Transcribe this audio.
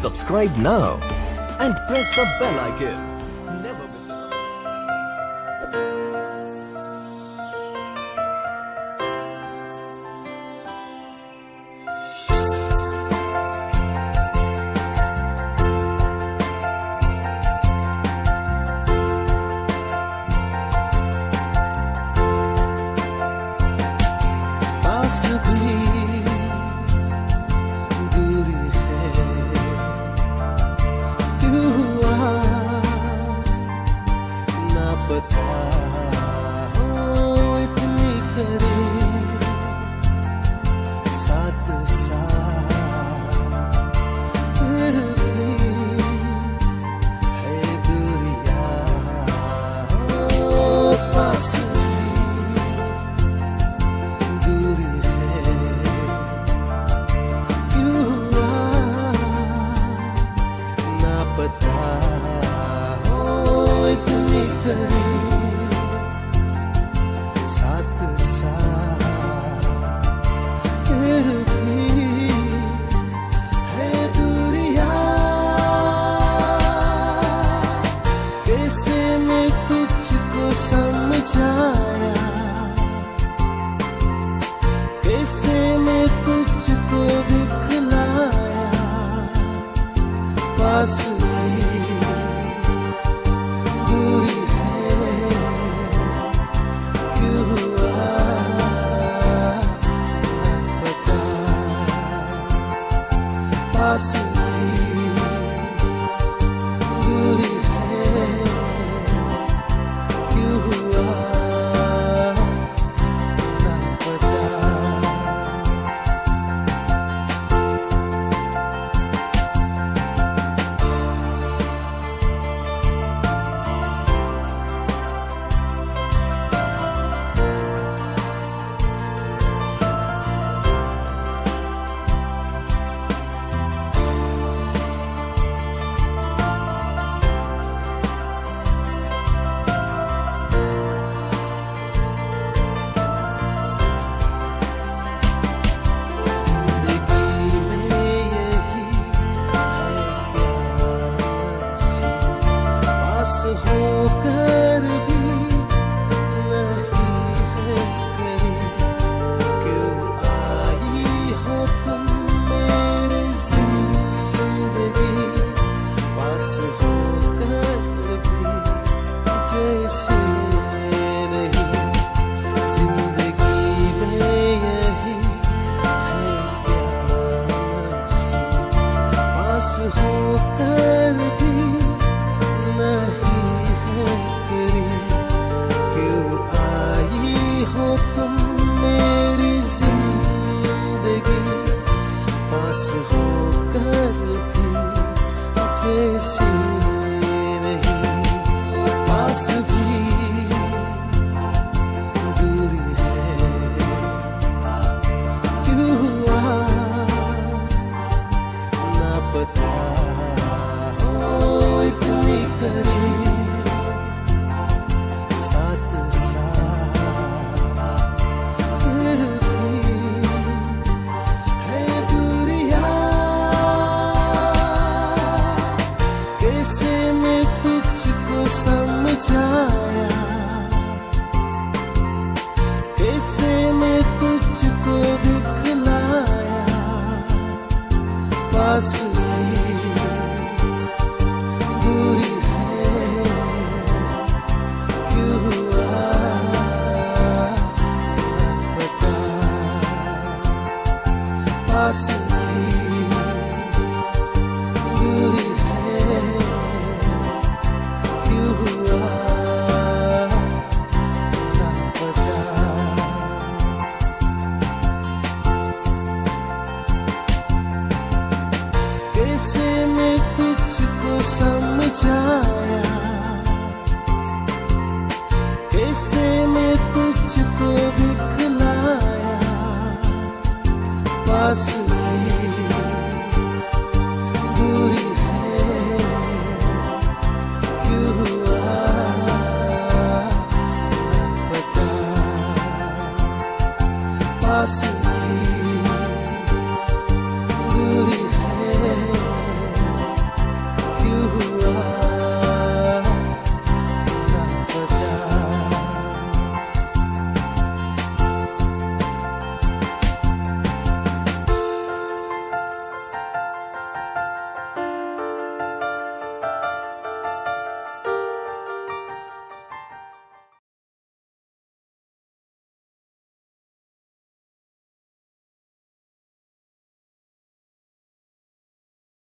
Subscribe now and press the bell icon. Never miss an पास भी दूरी है, क्यों हुआ ना पता हो इतनी करीब, साथ साथ फिर भी है दूरियां, पास दूरी पता हो इतनी करीब, साथ साथ फिर भी है दूरियां, कैसे मैं तुझको समझाया, कैसे मैं तुझको दिखलाया, पास दूरी है, क्यों हुआ ना पता, पास दूरी है, क्यों हुआ ना पता। होकर भी नहीं है करीब, क्यों आई हो तुम मेरी जिंदगी, पास होकर भी जैसे नहीं, जिंदगी में यही है क्या नसीब, पास होकर भी नहीं हो तुम मेरी जिंदगी, पास होकर भी जैसे नहीं, पास भी दूरी है, क्यों हुआ ना पता हो इतनी करीब, साथ कैसे मैं तुझको समझाया, कैसे मैं तुझको दिखलाया, पास दूरी है, क्यों हुआ ना पता, पास दूरी है, क्यों हुआ ना पता। कैसे मैं तुझको समझाया, कैसे